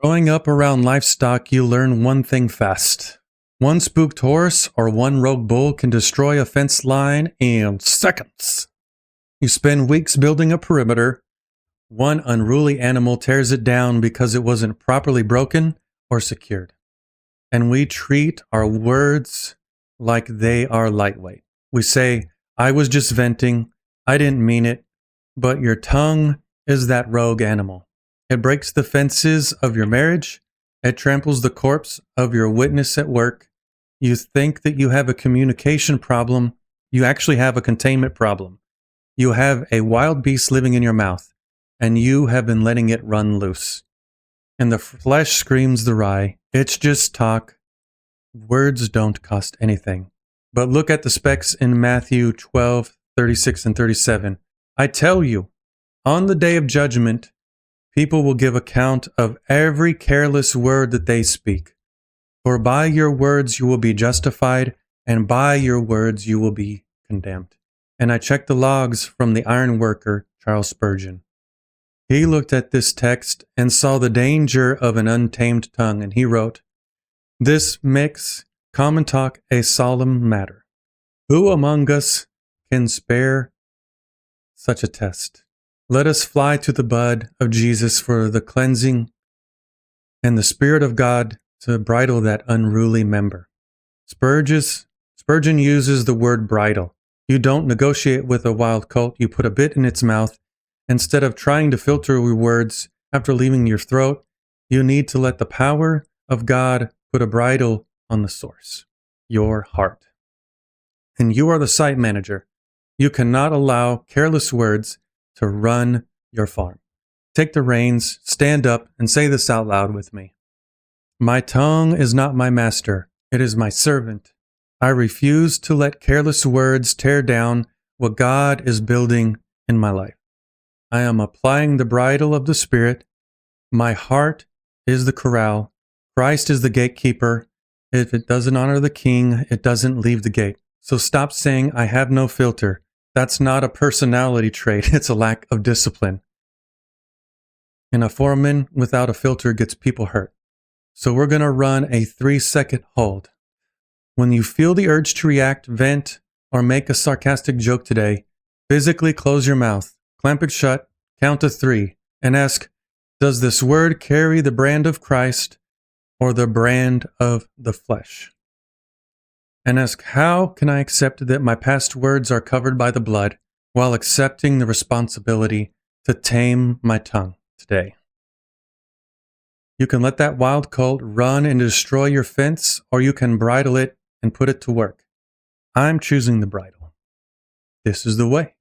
Growing up around livestock, you learn one thing fast. One spooked horse or one rogue bull can destroy a fence line in seconds. You spend weeks building a perimeter. One unruly animal tears it down because it wasn't properly broken or secured. And we treat our words like they are lightweight. We say, I was just venting, I didn't mean it, but your tongue is that rogue animal. It breaks the fences of your marriage. It tramples the corpse of your witness at work. You think that you have a communication problem. You actually have a containment problem. You have a wild beast living in your mouth, and you have been letting it run loose. And the flesh screams the wry. It's just talk. Words don't cost anything. But look at the specs in Matthew 12:36 and 37. I tell you, on the day of judgment, people will give account of every careless word that they speak. For by your words you will be justified, and by your words you will be condemned. And I checked the logs from the iron worker, Charles Spurgeon. He looked at this text and saw the danger of an untamed tongue, and he wrote, "This makes common talk a solemn matter. Who among us can spare such a test? Let us fly to the bud of Jesus for the cleansing and the Spirit of God to bridle that unruly member." Spurgeon uses the word bridle. You don't negotiate with a wild colt. You put a bit in its mouth. Instead of trying to filter your words after leaving your throat, you need to let the power of God put a bridle on the source, your heart. And you are the site manager. You cannot allow careless words to run your farm. Take the reins, stand up, and say this out loud with me. My tongue is not my master. It is my servant. I refuse to let careless words tear down what God is building in my life. I am applying the bridle of the Spirit. My heart is the corral. Christ is the gatekeeper. If it doesn't honor the king, it doesn't leave the gate. So stop saying, I have no filter. That's not a personality trait. It's a lack of discipline. And a foreman without a filter gets people hurt. So we're going to run a 3-second hold. When you feel the urge to react, vent, or make a sarcastic joke today, physically close your mouth, clamp it shut, count to 3, and ask, does this word carry the brand of Christ or the brand of the flesh? And ask, how can I accept that my past words are covered by the blood while accepting the responsibility to tame my tongue today? You can let that wild colt run and destroy your fence, or you can bridle it and put it to work. I'm choosing the bridle. This is the way.